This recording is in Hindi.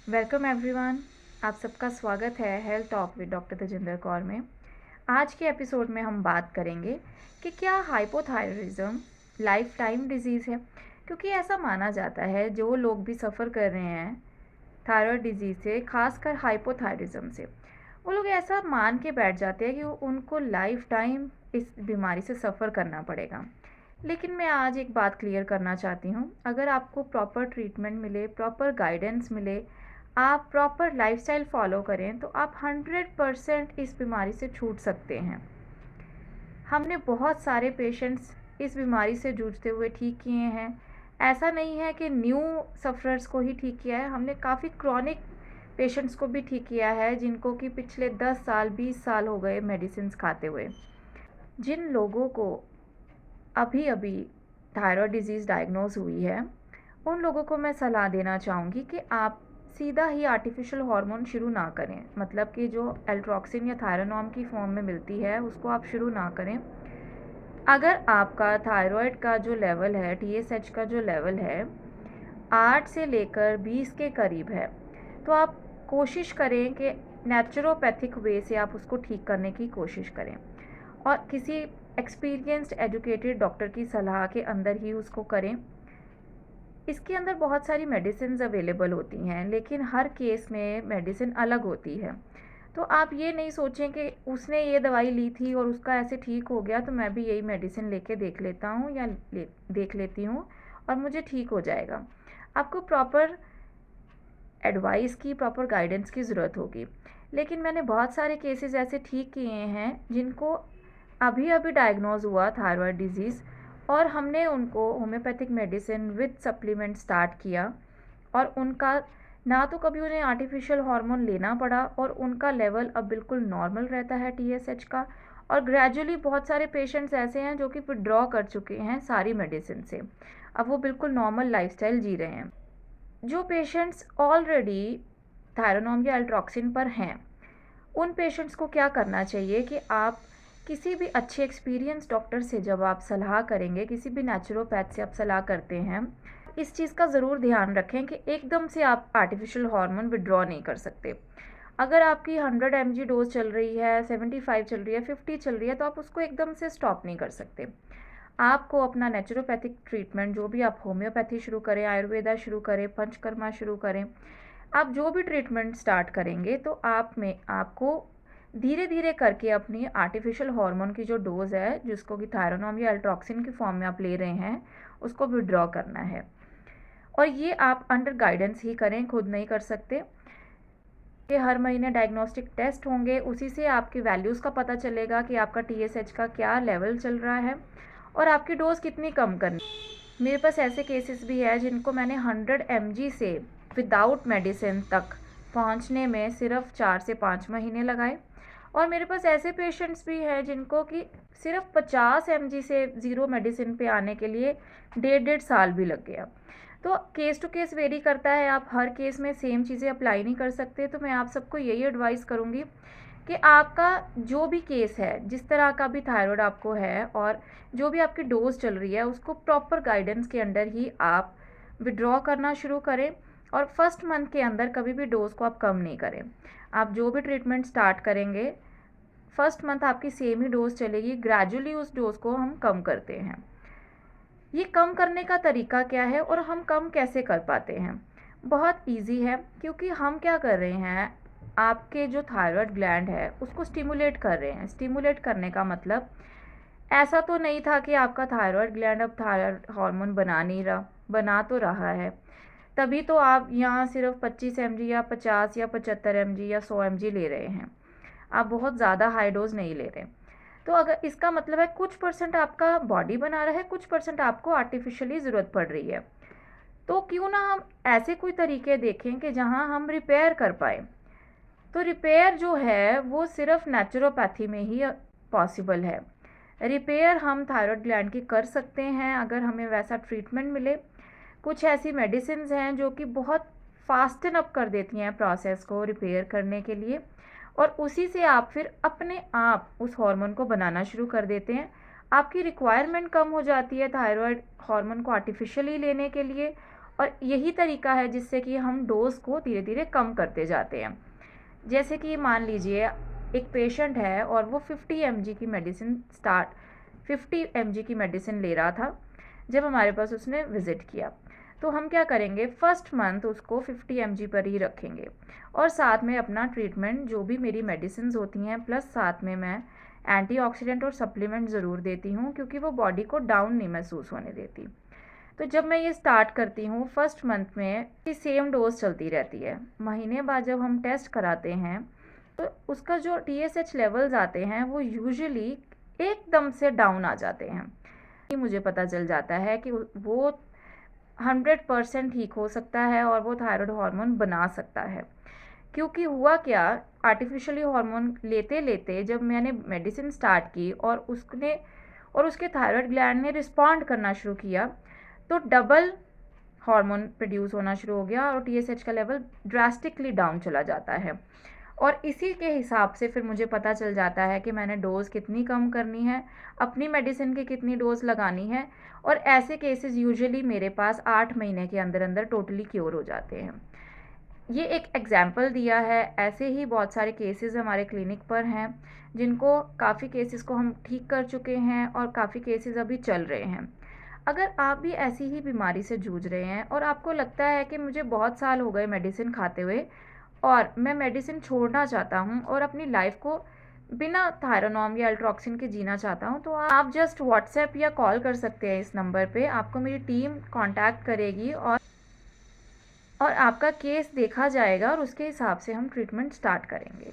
Welcome everyone. आप सबका स्वागत है health talk with doctor Tajinder Kaur में। आज के एपिसोड में हम बात करेंगे कि क्या हाइपोथायरॉयडिज्म लाइफ टाइम डिजीज़ है। क्योंकि ऐसा माना जाता है जो लोग भी सफ़र कर रहे हैं थायराइड डिजीज़ से, खासकर हाइपोथायरॉयडिज्म से, वो लोग ऐसा मान के बैठ जाते हैं कि उनको लाइफ टाइम इस बीमारी से सफ़र करना पड़ेगा। लेकिन मैं आज एक बात क्लियर करना चाहती हूँ, अगर आपको प्रॉपर ट्रीटमेंट मिले, प्रॉपर गाइडेंस मिले, आप प्रॉपर लाइफस्टाइल फॉलो करें तो आप 100% इस बीमारी से छूट सकते हैं। हमने बहुत सारे पेशेंट्स इस बीमारी से जूझते हुए ठीक किए हैं। ऐसा नहीं है कि न्यू सफ़रर्स को ही ठीक किया है, हमने काफ़ी क्रॉनिक पेशेंट्स को भी ठीक किया है जिनको कि पिछले 10 साल 20 साल हो गए मेडिसिन खाते हुए। जिन लोगों को अभी अभी थायराइड डिजीज़ डायग्नोज हुई है, उन लोगों को मैं सलाह देना चाहूँगी कि आप सीधा ही आर्टिफिशियल हार्मोन शुरू ना करें। मतलब कि जो एल्ट्रॉक्सिन या थायरानॉम की फॉर्म में मिलती है उसको आप शुरू ना करें। अगर आपका थायराइड का जो लेवल है, TSH का जो लेवल है 8 से लेकर 20 के करीब है, तो आप कोशिश करें कि नेचुरोपैथिक वे से आप उसको ठीक करने की कोशिश करें और किसी एक्सपीरियंस्ड एजुकेटेड डॉक्टर की सलाह के अंदर ही उसको करें। इसके अंदर बहुत सारी मेडिसिन अवेलेबल होती हैं, लेकिन हर केस में मेडिसिन अलग होती है। तो आप ये नहीं सोचें कि उसने ये दवाई ली थी और उसका ऐसे ठीक हो गया तो मैं भी यही मेडिसिन लेके देख लेता हूँ या देख लेती हूँ और मुझे ठीक हो जाएगा। आपको प्रॉपर एडवाइस की, प्रॉपर गाइडेंस की ज़रूरत होगी। लेकिन मैंने बहुत सारे केसेस ऐसे ठीक किए हैं जिनको अभी अभी डायग्नोज हुआ थायराइड डिजीज़ और हमने उनको homeopathic medicine with supplement start किया और उनका ना तो कभी उन्हें आर्टिफिशियल हार्मोन लेना पड़ा और उनका लेवल अब बिल्कुल नॉर्मल रहता है TSH का। और ग्रेजुअली बहुत सारे पेशेंट्स ऐसे हैं जो कि विड्रॉ कर चुके हैं सारी मेडिसिन से, अब वो बिल्कुल नॉर्मल लाइफस्टाइल जी रहे हैं। जो पेशेंट्स ऑलरेडी थायरानॉम या एल्ट्रॉक्सिन पर हैं, उन पेशेंट्स को क्या करना चाहिए कि आप किसी भी अच्छे एक्सपीरियंस डॉक्टर से जब आप सलाह करेंगे, किसी भी नेचुरोपैथ से आप सलाह करते हैं, इस चीज़ का ज़रूर ध्यान रखें कि एकदम से आप आर्टिफिशियल हार्मोन विड्रॉ नहीं कर सकते। अगर आपकी 100 mg डोज चल रही है, 75 चल रही है, 50 चल रही है, तो आप उसको एकदम से स्टॉप नहीं कर सकते। आपको अपना नेचुरोपैथिक ट्रीटमेंट, जो भी आप होम्योपैथी शुरू करें, आयुर्वेदा शुरू करें, पंचकर्मा शुरू करें, आप जो भी ट्रीटमेंट स्टार्ट करेंगे तो आपको धीरे धीरे करके अपनी आर्टिफिशियल हार्मोन की जो डोज़ है, जिसको कि थायरानॉम या एल्ट्रॉक्सिन की फॉर्म में आप ले रहे हैं, उसको विड्रॉ करना है। और ये आप अंडर गाइडेंस ही करें, खुद नहीं कर सकते। ये हर महीने डायग्नोस्टिक टेस्ट होंगे, उसी से आपकी वैल्यूज़ का पता चलेगा कि आपका TSH का क्या लेवल चल रहा है और आपकी डोज़ कितनी कम करनी। मेरे पास ऐसे केसेस भी है जिनको मैंने 100 mg से विदाउट मेडिसिन तक पहुंचने में सिर्फ 4 से 5 महीने लगाए। और मेरे पास ऐसे पेशेंट्स भी हैं जिनको कि सिर्फ 50 mg से ज़ीरो मेडिसिन पे आने के लिए 1.5 साल भी लग गया। तो केस टू केस वेरी करता है, आप हर केस में सेम चीज़ें अप्लाई नहीं कर सकते। तो मैं आप सबको यही एडवाइस करूँगी कि आपका जो भी केस है, जिस तरह का भी थायराइड आपको है और जो भी आपकी डोज चल रही है, उसको प्रॉपर गाइडेंस के अंडर ही आप विड्रॉ करना शुरू करें और फर्स्ट मंथ के अंदर कभी भी डोज को आप कम नहीं करें। आप जो भी ट्रीटमेंट स्टार्ट करेंगे, फर्स्ट मंथ आपकी सेम ही डोज चलेगी, ग्रेजुअली उस डोज को हम कम करते हैं। ये कम करने का तरीका क्या है और हम कम कैसे कर पाते हैं? बहुत इजी है, क्योंकि हम क्या कर रहे हैं, आपके जो थायराइड ग्लैंड है उसको स्टिमुलेट कर रहे हैं। स्टिमुलेट करने का मतलब ऐसा तो नहीं था कि आपका थायराइड ग्लैंड अब थायराइड हार्मोन बना नहीं रहा, बना तो रहा है। तभी तो आप यहाँ सिर्फ 25 mg या 50 या 75 mg या 100 mg ले रहे हैं, आप बहुत ज़्यादा हाई डोज नहीं ले रहे। तो अगर इसका मतलब है कुछ परसेंट आपका बॉडी बना रहा है, कुछ परसेंट आपको आर्टिफिशियली ज़रूरत पड़ रही है। तो क्यों ना हम ऐसे कोई तरीके देखें कि जहाँ हम रिपेयर कर पाए। तो रिपेयर जो है वो सिर्फ नेचुरोपैथी में ही पॉसिबल है। रिपेयर हम थायराइड ग्लैंड की कर सकते हैं अगर हमें वैसा ट्रीटमेंट मिले। कुछ ऐसी मेडिसिन हैं जो कि बहुत फास्टन अप कर देती हैं प्रोसेस को रिपेयर करने के लिए, और उसी से आप फिर अपने आप उस हार्मोन को बनाना शुरू कर देते हैं। आपकी रिक्वायरमेंट कम हो जाती है थायराइड हार्मोन को आर्टिफिशियली लेने के लिए, और यही तरीका है जिससे कि हम डोज़ को धीरे धीरे कम करते जाते हैं। जैसे कि मान लीजिए एक पेशेंट है और वो 50 mg की मेडिसिन ले रहा था जब हमारे पास उसने विज़िट किया। तो हम क्या करेंगे, फर्स्ट मंथ उसको 50 mg पर ही रखेंगे और साथ में अपना ट्रीटमेंट जो भी मेरी मेडिसिन होती हैं प्लस साथ में मैं एंटीऑक्सीडेंट और सप्लीमेंट ज़रूर देती हूँ, क्योंकि वो बॉडी को डाउन नहीं महसूस होने देती। तो जब मैं ये स्टार्ट करती हूँ फर्स्ट मंथ में सेम डोज चलती रहती है। महीने बाद जब हम टेस्ट कराते हैं तो उसका जो TSH लेवल्स आते हैं वो यूजुअली एकदम से डाउन आ जाते हैं। मुझे पता चल जाता है कि वो 100% ठीक हो सकता है और वो थायराइड हार्मोन बना सकता है। क्योंकि हुआ क्या, आर्टिफिशियली हार्मोन लेते लेते जब मैंने मेडिसिन स्टार्ट की और उसके थायराइड ग्लैंड ने रिस्पॉन्ड करना शुरू किया तो डबल हार्मोन प्रोड्यूस होना शुरू हो गया और TSH का लेवल ड्रास्टिकली डाउन चला जाता है। और इसी के हिसाब से फिर मुझे पता चल जाता है कि मैंने डोज़ कितनी कम करनी है, अपनी मेडिसिन की कितनी डोज़ लगानी है। और ऐसे केसेस यूजुअली मेरे पास 8 महीने के अंदर अंदर टोटली क्योर हो जाते हैं। ये एक एग्जाम्पल दिया है, ऐसे ही बहुत सारे केसेस हमारे क्लिनिक पर हैं जिनको काफ़ी केसेस को हम ठीक कर चुके हैं और काफ़ी केसेस अभी चल रहे हैं। अगर आप भी ऐसी ही बीमारी से जूझ रहे हैं और आपको लगता है कि मुझे बहुत साल हो गए मेडिसिन खाते हुए और मैं मेडिसिन छोड़ना चाहता हूँ और अपनी लाइफ को बिना थायरोनॉम या अल्ट्रॉक्सिन के जीना चाहता हूँ, तो आप जस्ट व्हाट्सएप या कॉल कर सकते हैं इस नंबर पे। आपको मेरी टीम कांटेक्ट करेगी और आपका केस देखा जाएगा और उसके हिसाब से हम ट्रीटमेंट स्टार्ट करेंगे।